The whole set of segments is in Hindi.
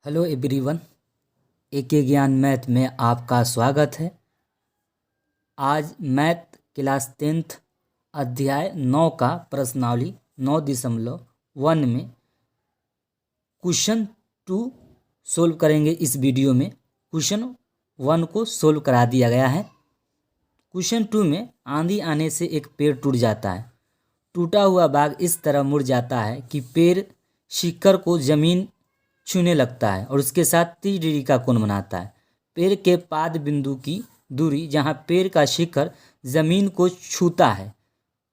हेलो एवरीवन, एके ज्ञान मैथ में आपका स्वागत है। आज मैथ क्लास 10th अध्याय 9 का प्रश्नावली 9.1 में क्वेश्चन 2 सोल्व करेंगे। इस वीडियो में क्वेश्चन 1 को सोल्व करा दिया गया है। क्वेश्चन 2 में आंधी आने से एक पेड़ टूट जाता है। टूटा हुआ भाग इस तरह मुड़ जाता है कि पेड़ शिखर को जमीन छूने लगता है और उसके साथ 30 डिग्री का कोण बनाता है। पेड़ के पाद बिंदु की दूरी जहां पेड़ का शिखर जमीन को छूता है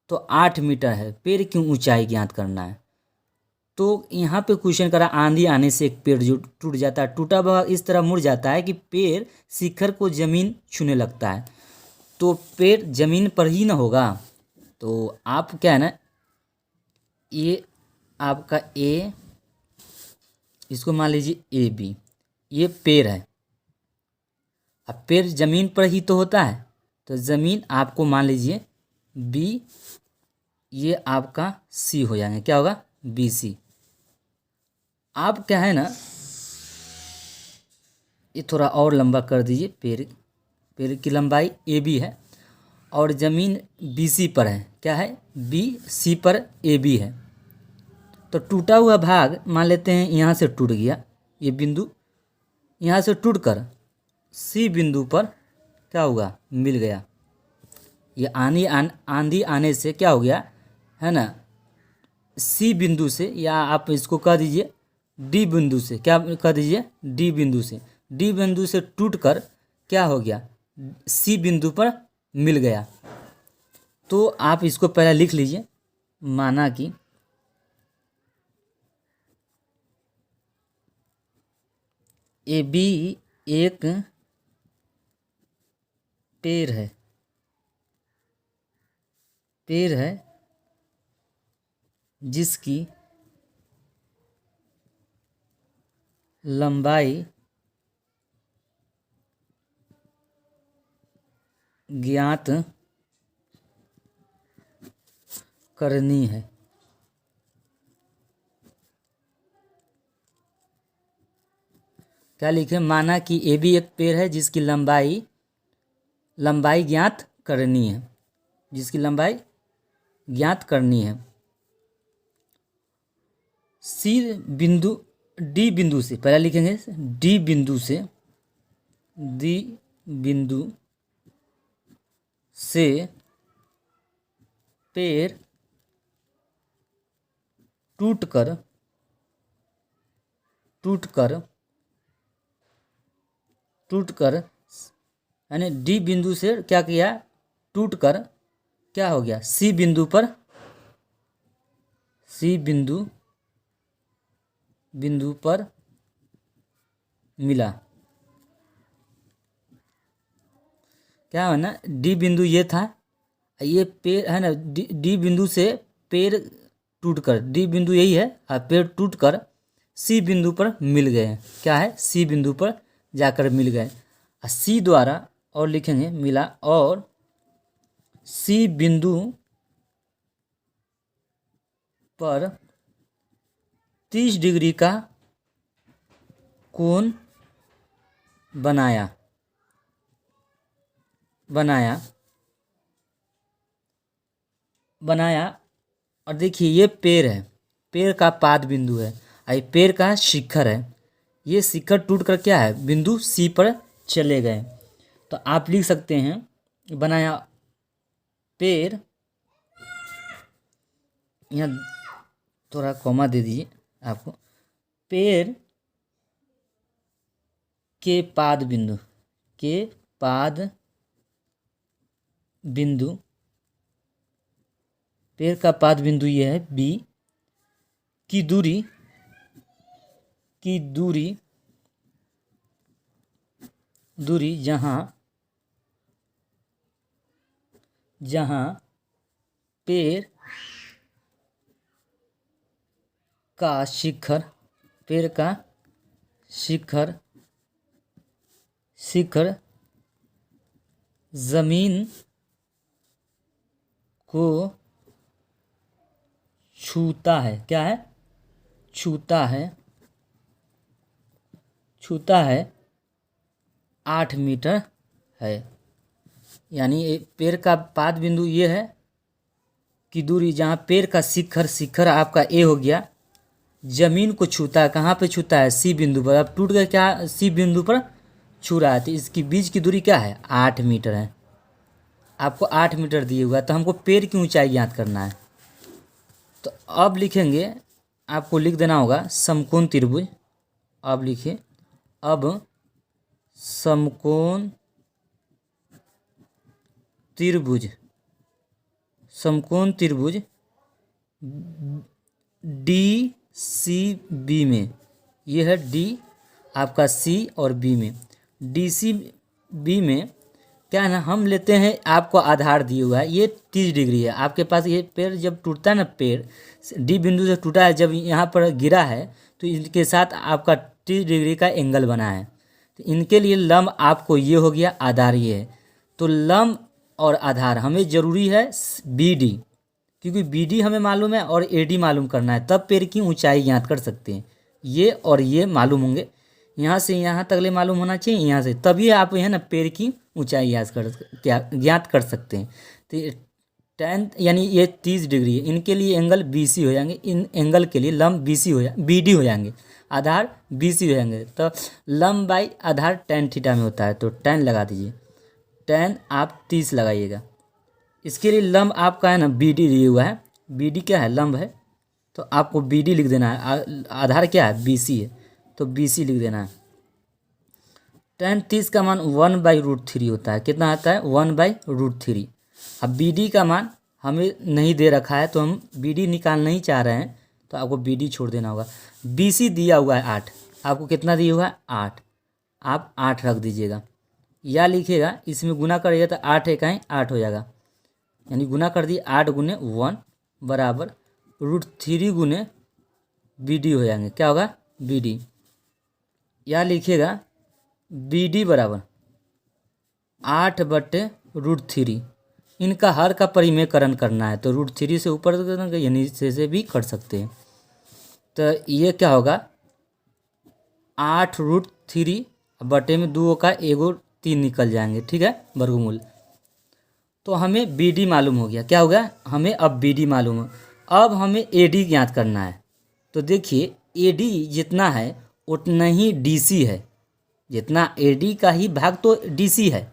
तो 8 मीटर है। पेड़ की ऊंचाई ज्ञात करना है। तो यहाँ पे क्वेश्चन करा आंधी आने से एक पेड़ जो टूट जाता है, टूटा भाग इस तरह मुड़ जाता है कि पेड़ शिखर को जमीन छूने लगता है। तो पेड़ जमीन पर ही ना होगा, तो आप क्या है ना, ये आपका ए, इसको मान लीजिए ए बी, ये पेड़ है। अब पेड़ जमीन पर ही तो होता है, तो जमीन आपको मान लीजिए बी, ये आपका सी हो जाएगा। क्या होगा? B C. आप क्या है ना, ये थोड़ा और लंबा कर दीजिए। पेड़ की लंबाई ए बी है और ज़मीन बी सी पर है। क्या है? बी सी पर ए बी है। तो टूटा हुआ भाग मान लेते हैं यहाँ से टूट गया, ये बिंदु यहाँ से टूटकर सी बिंदु पर क्या होगा? मिल गया। ये आंधी आने से क्या हो गया है ना, सी बिंदु से, या आप इसको कह दीजिए डी बिंदु से। क्या कह दीजिए? डी बिंदु से। डी बिंदु से टूटकर क्या हो गया? सी बिंदु पर मिल गया। तो आप इसको पहले लिख लीजिए। माना कि ए बी एक पेड़ है जिसकी लंबाई ज्ञात करनी है। क्या लिखे? माना कि ए बी एक पेड़ है जिसकी लंबाई ज्ञात करनी है, जिसकी लंबाई ज्ञात करनी है। सी बिंदु डी बिंदु से, पहले लिखेंगे डी बिंदु से पेड़ टूटकर यानी डी बिंदु से क्या किया? टूटकर क्या हो गया? सी बिंदु पर मिला। क्या है ना, डी बिंदु ये था, ये पेड़ है ना, डी बिंदु से पेड़ टूटकर, डी बिंदु यही है, और पेड़ टूटकर सी बिंदु पर मिल गए। क्या है? सी बिंदु पर जाकर मिल गए। सी द्वारा और लिखेंगे मिला, और सी बिंदु पर 30 डिग्री का कोण बनाया। और देखिए ये पेड़ है, पेड़ का पाद बिंदु है, और ये पेड़ का शिखर है। ये शिखर टूटकर क्या है? बिंदु सी पर चले गए। तो आप लिख सकते हैं बनाया पेड़, यहाँ थोड़ा कॉमा दे दीजिए आपको, पेड़ के पाद बिंदु पेड़ का पाद बिंदु ये है बी की दूरी जहां पेड़ का शिखर जमीन को छूता है। क्या है? छूता है। छूता है 8 मीटर है। यानी पेड़ का पाद बिंदु ये है कि दूरी जहाँ पेड़ का शिखर आपका ए हो गया, जमीन को छूता है, कहाँ पे छूता है, सी बिंदु पर। अब टूट गया, क्या सी बिंदु पर छू रहा है, तो इसकी बीच की दूरी क्या है, 8 मीटर है। आपको 8 मीटर दिए हुआ है, तो हमको पेड़ की ऊंचाई ज्ञात करना है। तो अब लिखेंगे, आपको लिख देना होगा समकोण त्रिभुज। अब लिखिए, अब समकोण त्रिभुज, समकोण त्रिभुज डी सी बी में, ये है डी आपका सी और बी में, डी सी बी में क्या है ना, हम लेते हैं, आपको आधार दिया हुआ है, ये 30 डिग्री है आपके पास। ये पेड़ जब टूटता है ना, पेड़ डी बिंदु से टूटा है, जब यहाँ पर गिरा है तो इनके साथ आपका 30 डिग्री का एंगल बना है। तो इनके लिए लंब आपको ये हो गया, आधार ये है। तो लंब और आधार हमें ज़रूरी है बी डी, क्योंकि बी डी हमें मालूम है और ए डी मालूम करना है, तब पेड़ की ऊंचाई ज्ञात कर सकते हैं। ये और ये मालूम होंगे, यहाँ से यहाँ तक ले मालूम होना चाहिए, यहाँ से, तभी आप है ना पेड़ की ऊंचाई ज्ञात कर सकते हैं। तो tan यानी ये 30 डिग्री है, इनके लिए एंगल बी सी हो जाएंगे, इन एंगल के लिए लंब बी सी बी डी हो जाएंगे, आधार बी सी हो जाएंगे। तो लंब बाई आधार tan थीटा में होता है, तो tan लगा दीजिए, tan आप 30 लगाइएगा। इसके लिए लंब आपका है ना बी डी दिया हुआ है, बी डी क्या है, लंब है, तो आपको बी डी लिख देना है। आधार क्या है, बी सी है, तो बी सी लिख देना है। tan 30 का मान 1/√3 होता है, कितना आता है, 1/√3। अब बी डी का मान हमें नहीं दे रखा है, तो हम बी डी निकालना ही चाह रहे हैं, तो आपको बी डी छोड़ देना होगा। बी सी दिया हुआ है 8, आपको कितना दिया हुआ है, 8, आप 8 रख दीजिएगा। या लिखिएगा, इसमें गुना करिएगा तो 8 इकाई 8 हो जाएगा, यानी गुना कर दिए 8 गुने 1 बराबर √3 गुने बी डी हो जाएंगे, क्या होगा, बी डी। या लिखिएगा बी डी बराबर 8/√3, इनका हर का परिमेयकरण करना है, तो √3 से ऊपर या नीचे से भी कर सकते हैं। तो ये क्या होगा, 8√3 बटे में 2 का 3 निकल जाएंगे, ठीक है, वर्गमूल। तो हमें बी डी मालूम हो गया, क्या हो गया, हमें अब बी डी मालूम हो। अब हमें ए डी ज्ञात करना है। तो देखिए ए डी जितना है उतना ही डी सी है, जितना ए डी का ही भाग तो डी सी है,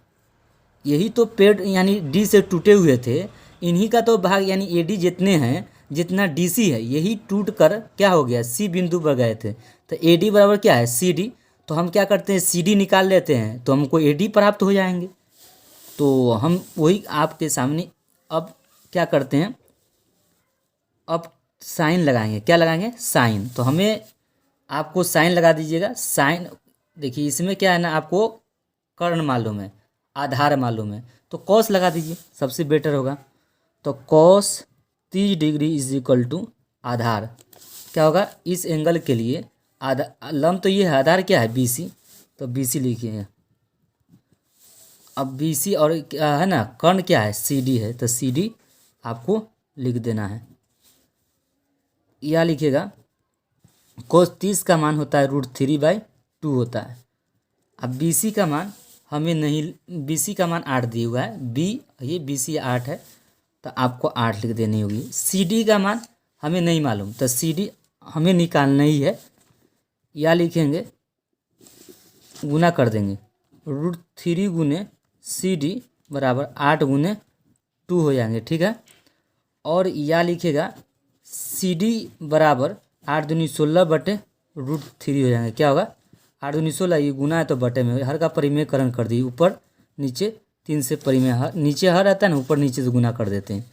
यही तो पेड़ यानी डी से टूटे हुए थे, इन्हीं का तो भाग यानी ए डी जितने हैं जितना डी सी है, यही टूट कर क्या हो गया, सी बिंदु पर गए थे। तो ए डी बराबर क्या है, सी डी। तो हम क्या करते हैं, सी डी निकाल लेते हैं, तो हमको ए डी प्राप्त हो जाएंगे। तो हम वही आपके सामने अब क्या करते हैं, अब साइन लगाएंगे, क्या लगाएंगे, साइन। तो हमें आपको साइन लगा दीजिएगा, साइन। देखिए इसमें क्या है ना, आपको कर्ण मालूम है, आधार मालूम है, तो कॉस लगा दीजिए, सबसे बेटर होगा। तो cos 30 degree is equal to आधार, क्या होगा, इस एंगल के लिए आधार, लंब तो ये है, आधार क्या है, बी सी, तो बी सी लिखिए। अब बी सी और क्या है ना, कर्ण क्या है, सी डी है, तो सी डी आपको लिख देना है। या लिखिएगा cos 30 का मान होता है √3/2 होता है। अब बी सी का मान हमें नहीं, बी सी का मान 8 दिया हुआ है, बी ये बी सी 8 है, तो आपको 8 लिख देनी होगी। सी डी का मान हमें नहीं मालूम, तो सी डी हमें निकालना ही है। या लिखेंगे, गुना कर देंगे, √3 गुने सी डी बराबर 8 गुने 2 हो जाएंगे, ठीक है। और या लिखेगा सी डी बराबर 8 दूनी 16 बटे √3 हो जाएंगे, क्या होगा, 8 दूनी 16, ये गुना है तो बटे में, हर का परिमेयकरण कर दी, ऊपर नीचे 3 से परिमेय, हर नीचे हर आता है ना, ऊपर नीचे से गुना कर देते हैं।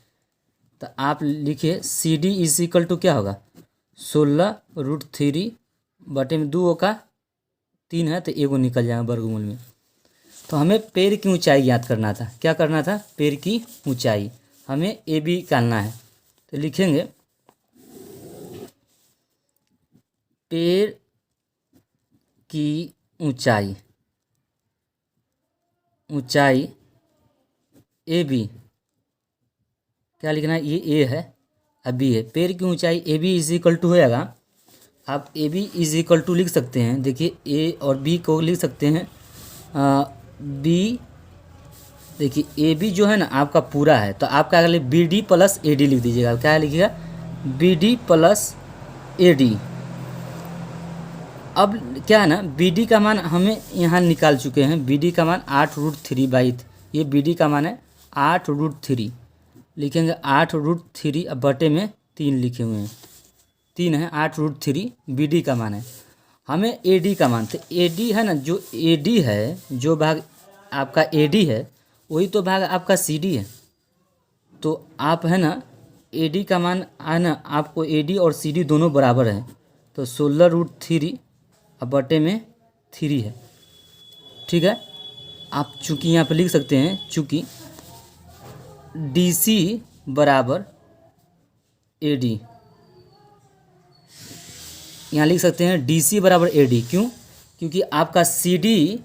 तो आप लिखिए C D is equal to क्या होगा, 16√3 बटे में 2 का 3 है, तो एगो निकल जाएगा वर्गमूल में। तो हमें पेड़ की ऊंचाई ज्ञात करना था, क्या करना था, पेड़ की ऊंचाई हमें ए बी निकालना है। तो लिखेंगे पेड़ की ऊंचाई, ऊंचाई ए बी, क्या लिखना है, ये ए है अब बी है, पेड़ की ऊंचाई A B is equal to हो जाएगा आप A B is equal to लिख सकते हैं। देखिए ए और बी को लिख सकते हैं बी, देखिए ए बी जो है ना आपका पूरा है, तो आप क्या कर B D plus A D लिख दीजिएगा। क्या लिखिएगा? B D plus A D. अब क्या है ना, बी डी का मान हमें यहाँ निकाल चुके हैं। बी डी का मान 8√3/, ये बी डी का मान है 8√3। लिखेंगे 8√3, अब बटे में 3 लिखे हुए हैं, 3 है, 8√3 बी डी का मान है। हमें ए डी का मान, तो ए डी है ना, जो ए डी है, जो भाग आपका ए डी है वही तो भाग आपका सी डी है। तो आप है ना ए डी का मान है ना, आपको ए डी और सी डी दोनों बराबर है, तो 16√3 अब बटे में 3 है। ठीक है, आप चूँकि यहाँ पे लिख सकते हैं, चूँकि डी सी बराबर ए डी, यहाँ लिख सकते हैं डी सी बराबर ए डी। क्यों? क्योंकि आपका सी डी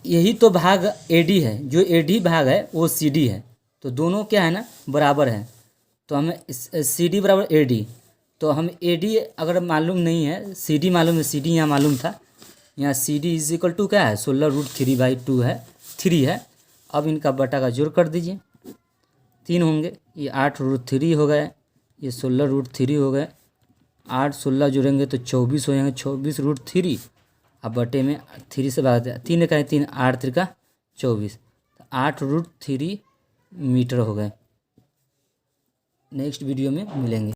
यही तो भाग ए डी है, जो ए डी भाग है वो सी डी है, तो दोनों क्या है ना बराबर है। तो हमें सी डी बराबर ए डी, तो हम ए डी अगर मालूम नहीं है, सी डी मालूम है, सी डी यहाँ मालूम था, यहाँ C D is equal to क्या है 16√3/2 है, 3 है। अब इनका बटा का जोड़ कर दीजिए, 3 होंगे, ये 8√3 हो गए, ये 16√3 हो गए, 8 16 जोड़ेंगे तो 24 हो जाएंगे, 24√3 अब बटे में 3 से भाग दिया, 3 का 3, 8 3 का 24, 8√3 मीटर हो गए। नेक्स्ट वीडियो में मिलेंगे।